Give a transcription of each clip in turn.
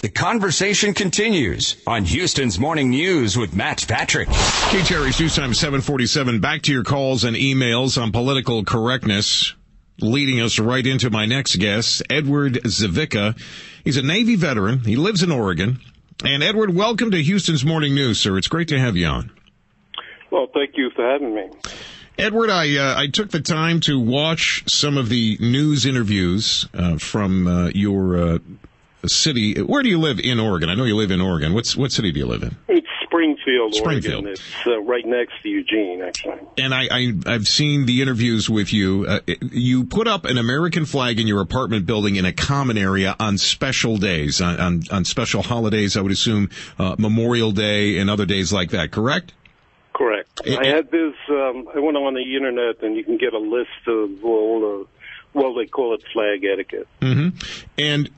The conversation continues on Houston's Morning News with Matt Patrick. KTRH News Time 747. Back to your calls and emails on political correctness, leading us right into my next guest, Edward Zivica. He's a Navy veteran. He lives in Oregon. And Edward, welcome to Houston's Morning News, sir. It's great to have you on. Well, thank you for having me. Edward, I took the time to watch some of the news interviews from your city. Where do you live in Oregon? I know you live in Oregon. What city do you live in? It's Springfield, Springfield. Oregon. It's right next to Eugene, actually. And I've seen the interviews with you. You put up an American flag in your apartment building in a common area on special days, on special holidays, I would assume Memorial Day and other days like that, correct? Correct. I had this, I went on the internet and you can get a list of all the, well, they call it flag etiquette. Mm-hmm. And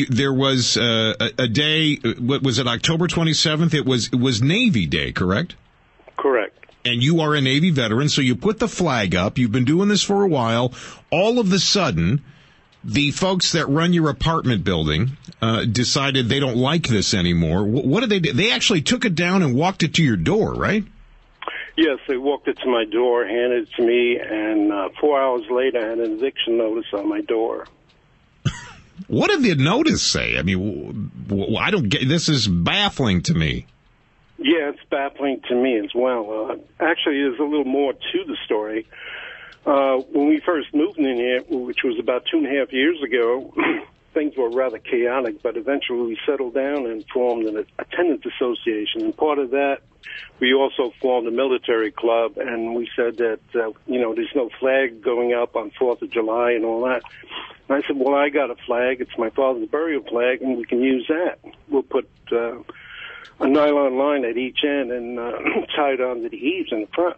there was a day, what was it, October 27th? It was Navy Day, correct? Correct. And you are a Navy veteran, so you put the flag up. You've been doing this for a while. All of a sudden, the folks that run your apartment building decided they don't like this anymore. What did they do? They actually took it down and walked it to your door, right? Yes, they walked it to my door, handed it to me, and 4 hours later, I had an eviction notice on my door. What did the notice say? I mean, I don't get. This is baffling to me. Yeah, it's baffling to me as well. Actually, there's a little more to the story. When we first moved in here, which was about 2.5 years ago, things were rather chaotic, but eventually we settled down and formed an attendance association. And part of that, we also formed a military club, and we said that, there's no flag going up on 4th of July and all that. And I said, well, I got a flag. It's my father's burial flag, and we can use that. We'll put a nylon line at each end and tie it onto the eaves in the front.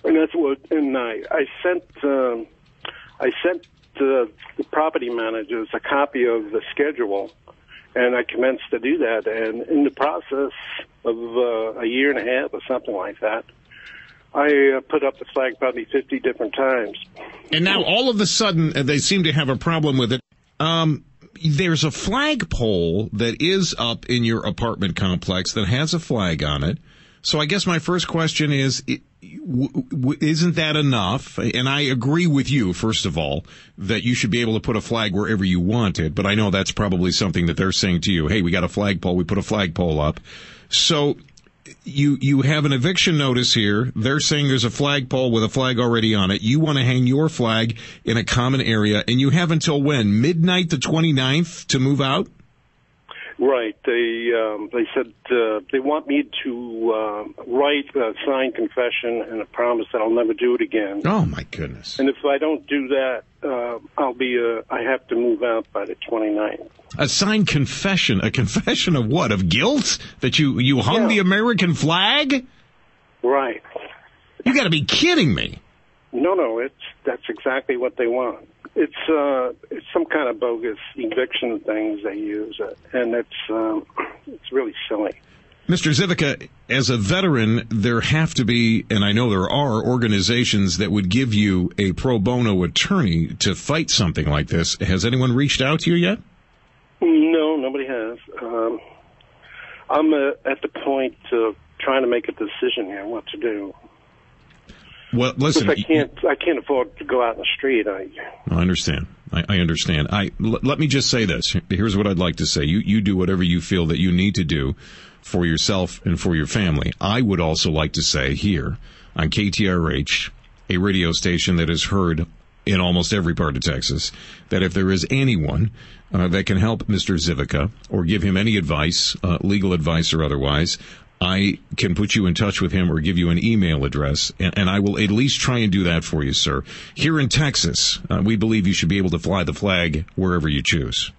And that's what. And I sent the property managers a copy of the schedule, and I commenced to do that. And in the process of a year and a half or something like that, I put up the flag probably 50 different times. And now all of a sudden, they seem to have a problem with it. There's a flagpole that is up in your apartment complex that has a flag on it. So I guess my first question is, isn't that enough? And I agree with you, first of all, that you should be able to put a flag wherever you want it. But I know that's probably something that they're saying to you. Hey, we got a flagpole. We put a flagpole up. So you have an eviction notice here. They're saying there's a flagpole with a flag already on it. You want to hang your flag in a common area. And you have until when? Midnight the 29th to move out? Right. They said they want me to write a signed confession and a promise that I'll never do it again. Oh my goodness! And if I don't do that, I have to move out by the 29th. A signed confession? A confession of what? Of guilt? That you hung the American flag? Right. You got to be kidding me! No, that's exactly what they want. It's some kind of bogus eviction things they use, and it's really silly. Mr. Zivica, as a veteran, there have to be, and I know there are, organizations that would give you a pro bono attorney to fight something like this. Has anyone reached out to you yet? No, nobody has. I'm at the point of trying to make a decision here what to do. Well, listen, I can't afford to go out in the street. I understand. I understand. Let me just say this. Here's what I'd like to say. You do whatever you feel that you need to do for yourself and for your family. I would also like to say here on KTRH, a radio station that is heard in almost every part of Texas, that if there is anyone that can help Mr. Zivica or give him any advice, legal advice or otherwise, I can put you in touch with him or give you an email address, and I will at least try and do that for you, sir. Here in Texas, we believe you should be able to fly the flag wherever you choose.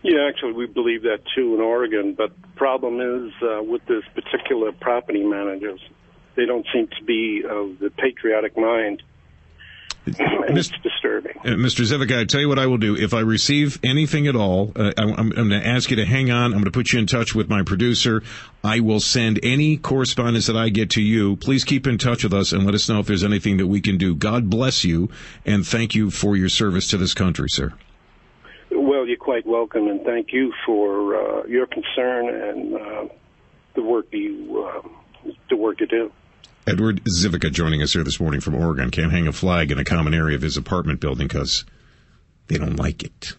Yeah, actually, we believe that, too, in Oregon. But the problem is with this particular property managers, they don't seem to be of the patriotic mind. And it's disturbing. Mr. Zivica, I tell you what I will do. If I receive anything at all, I'm going to ask you to hang on. I'm going to put you in touch with my producer. I will send any correspondence that I get to you. Please keep in touch with us and let us know if there's anything that we can do. God bless you, and thank you for your service to this country, sir. Well, Well, you're quite welcome, and thank you for your concern and the work you do. Edward Zivica joining us here this morning from Oregon. Can't hang a flag in a common area of his apartment building because they don't like it.